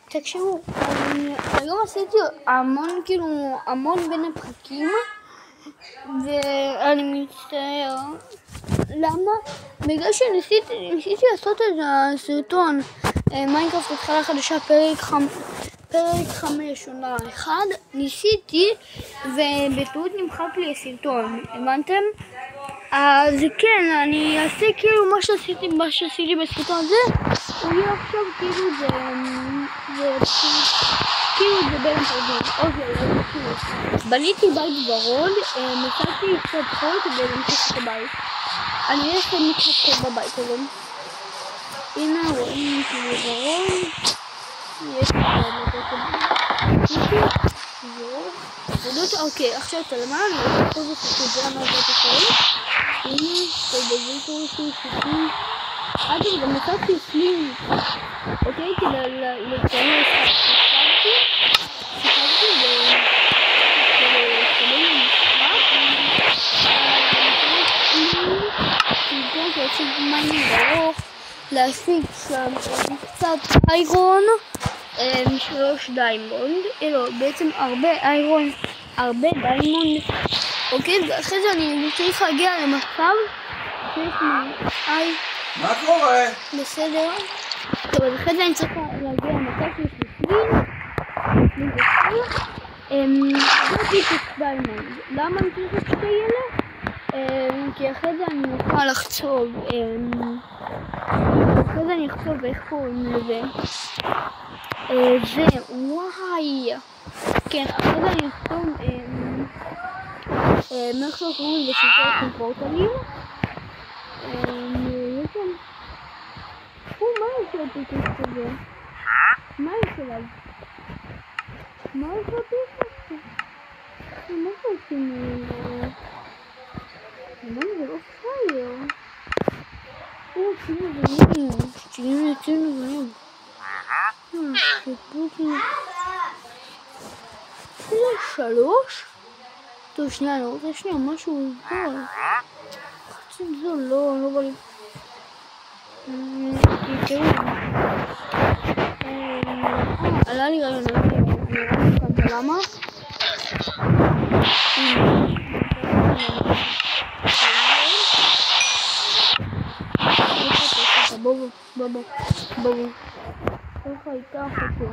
תקשיבו, היום עשיתי המון בין הפרקים, ואני מצטער. למה? בגלל שניסיתי לעשות את הסרטון מיינקראפט התחלה חדשה פרק 5 עונה 1, ניסיתי ובטעות נמחק לי הסרטון, הבנתם? אז כן, אני אעשה כאילו מה שעשיתי בסרטון הזה, הוא יהיה עכשיו כאילו זה בין הפרקים. אוקיי, בניתי בית ורוד, מצאתי קצת חול כדי להמשיך את הבית. אני הולך להתחתן בבית הזה. הנה רואים כאילו ורוד, יש לי אוקיי, עכשיו אתה למעלה, אני רוצה פה זה מהבית החול. הנה, בביטור שותים. אגב, גם מצאתי סלים. אוקיי, כדי לציין שחקתי ועושים מים ברוך להשיג שם קצת איירון 3 דיימונד, בעצם הרבה דיימונד. אוקיי, ואחרי זה אני צריך להגיע למצב שיש לי מה קורה? בסדר. טוב, אז אחרי זה אני צריך להגיע למצב שיש לי סלים דיימונד. למה אני צריך את שתי אלה? כי אחרי זה אני אוכל לחצוב, איך קוראים לזה? וואי, כן, אחרי זה אני אכתוב איך קוראים לזה שיטות קומפורטלים. מה יש לו פיתוס כזה? מה יש עליו? מה יש לו פיתוס? מה שעושים לי? מה זה לא פייר? שתיים יוצאים לבנים. זה 3? טוב, שנייה, אני רוצה משהו זול. חצי זול, לא בא לי. עלה לי רעיון, למה? בובו ככה ייקח אותו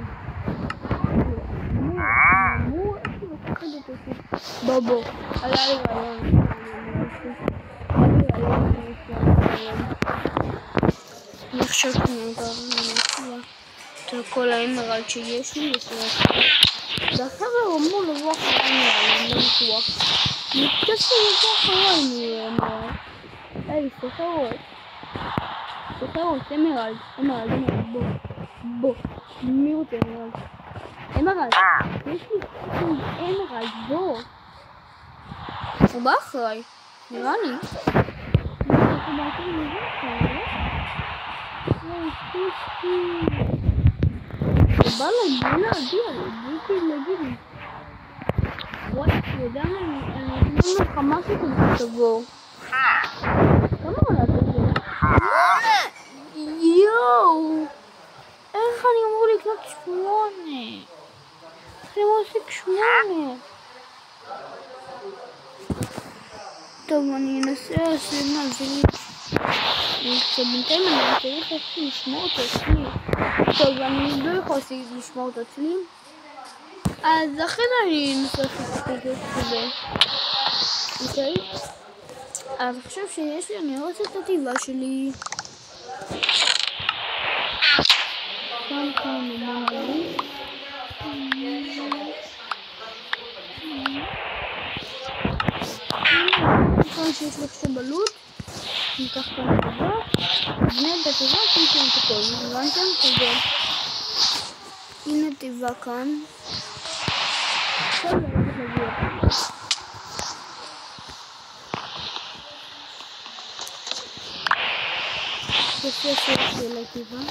בובו, עלה לי רעיון. אני חושב את כל האמרלד שיש לי ואחר הוא אמור לבוא אחריי אני לא בטוח. אני חושב שהוא יבוא אחריי היי, סחרות אמרלד, בוא, מי רוצה אמרלד? יש לי אמרלד, בוא. הוא בא אחריי, נראה לי. הוא בא להגיע לי. וואי, יודע מה, אני אתן לך משהו כדי שתבוא. כמה עולה כזה? יואו! איך אני אמור לקנות 8? איך אני אמור להשיג 8? טוב, אני אנסה לעשות מעזרית. בינתיים אני צריך לשמור את עצמי. טוב, אני לא יכול לשמור את עצמי. אז אחרי זה אני אנסה לעשות את זה. אוקיי? אז עכשיו שיש לי, אני רוצה את הטבעה שלי. כאן ממני. כאן שיש לך שבלות. ניקח כאן הטבעה. נבנה את הטבעה, תמכן את הכל. הבנתם? כזה. הנה טבעה כאן. עכשיו זה הולך להגיע. לפי הסרט של הטבעה.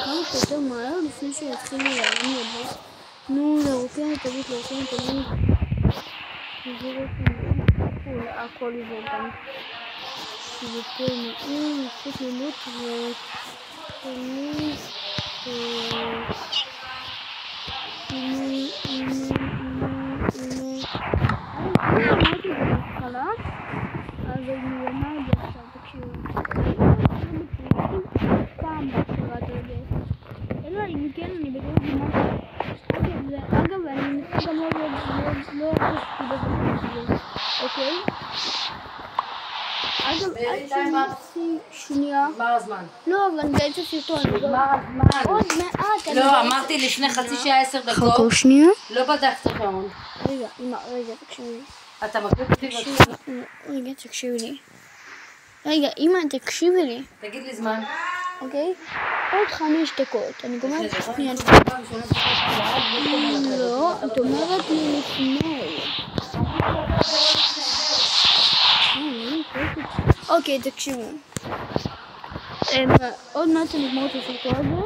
כמה שיותר מהר לפני שיתחילו להרים לבוא. נו, לרוקן את הבית, וזה הכל יבוא כאן. יותר מהיר, לעשות לילות ותכניס אמרתי בהתחלה, אז אני אומר את זה עכשיו, תקשיבו. פעם בהכשרת רגש. אלא אם כן אני בגלל זה אגב, אני מנסה גם לא חשתי בזה, אוקיי? אגב, עד שנייה. נגמר הזמן. לא, אבל אני באמצע סרטון. נגמר הזמן. עוד מעט. לא, אמרתי לפני חצי שעה 10 דקות. חכו שנייה. לא בדקת שעון. רגע, תקשיבי לי. אתה מקליט אותי בבקשה? רגע, תקשיבי לי. רגע, אמא, תקשיבי לי. תגיד לי זמן. אוקיי? עוד 5 דקות. אני גומרת שנייה. לא, את אומרת לי לפני. אוקיי, תקשיבו. עוד מעט אני אגמור את הסרטון הזה.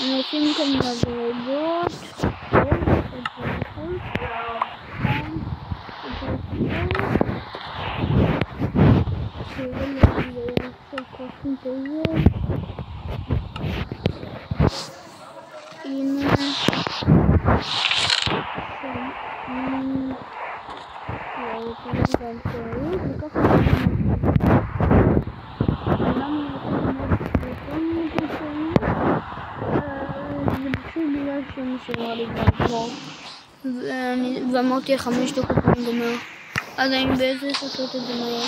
נשים כאן מדרגות, ואמרתי 5 דקות אני גומר, אז אני בעצם לעשות את זה מהר.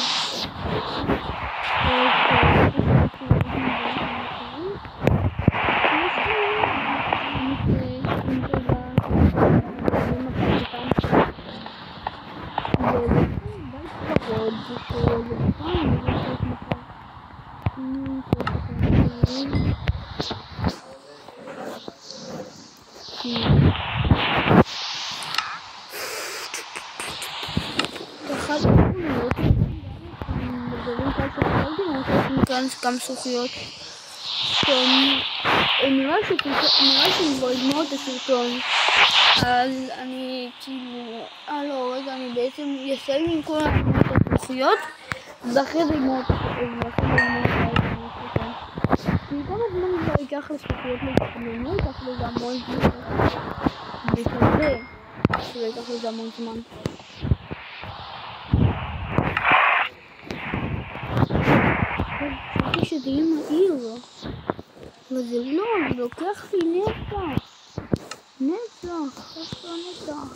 גם זכוכיות. טוב, נראה שאני כבר אגמור את הסרטון, אז אני כאילו, לא, רגע, אני בעצם אסיים עם כל הזכוכיות ואחרי זה אגמור את הסרטון. כמה זמן כבר ייקח לזכוכיות להתחממו, ייקח לזה המון זמן. וכזה, שזה ייקח לזה המון זמן. שזה יהיה מהיר, אבל זה לא, זה לוקח לי נצח, איפה נצח?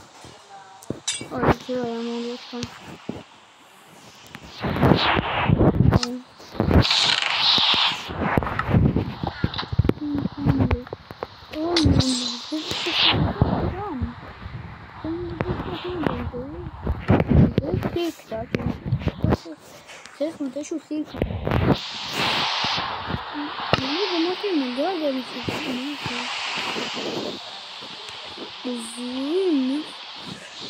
אוי, זה לא היה מאוד להיות כאן. צריך מתישהו סיק. אני גמרתי עם הגג, אני חושבת. זויים.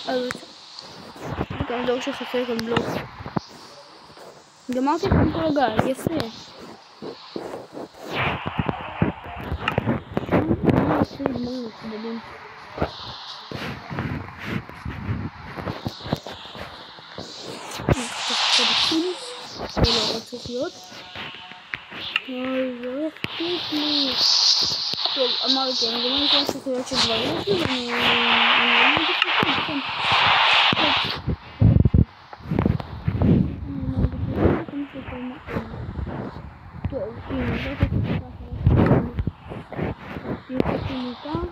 אז גם דור שחסר כאן בלוק. גמרתי עם כל הגג, יפה. זה לא רצוף להיות. זה לא יפתיק לי. טוב, אמרתי, אני גמר את הסוכריות שכבר יש לי ואני גמר את הסוכריות. טוב, הנה, זאת הסוכריות.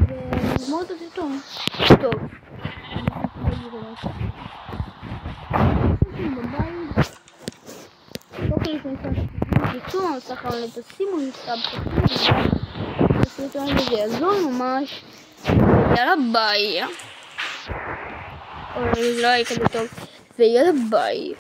ונגמור את הסרטון. טוב. סליחה, תשימו לי הסרטון הזה, זה יעזור ממש. יאללה ביי. זה לא היה כזה טוב. ויאללה ביי.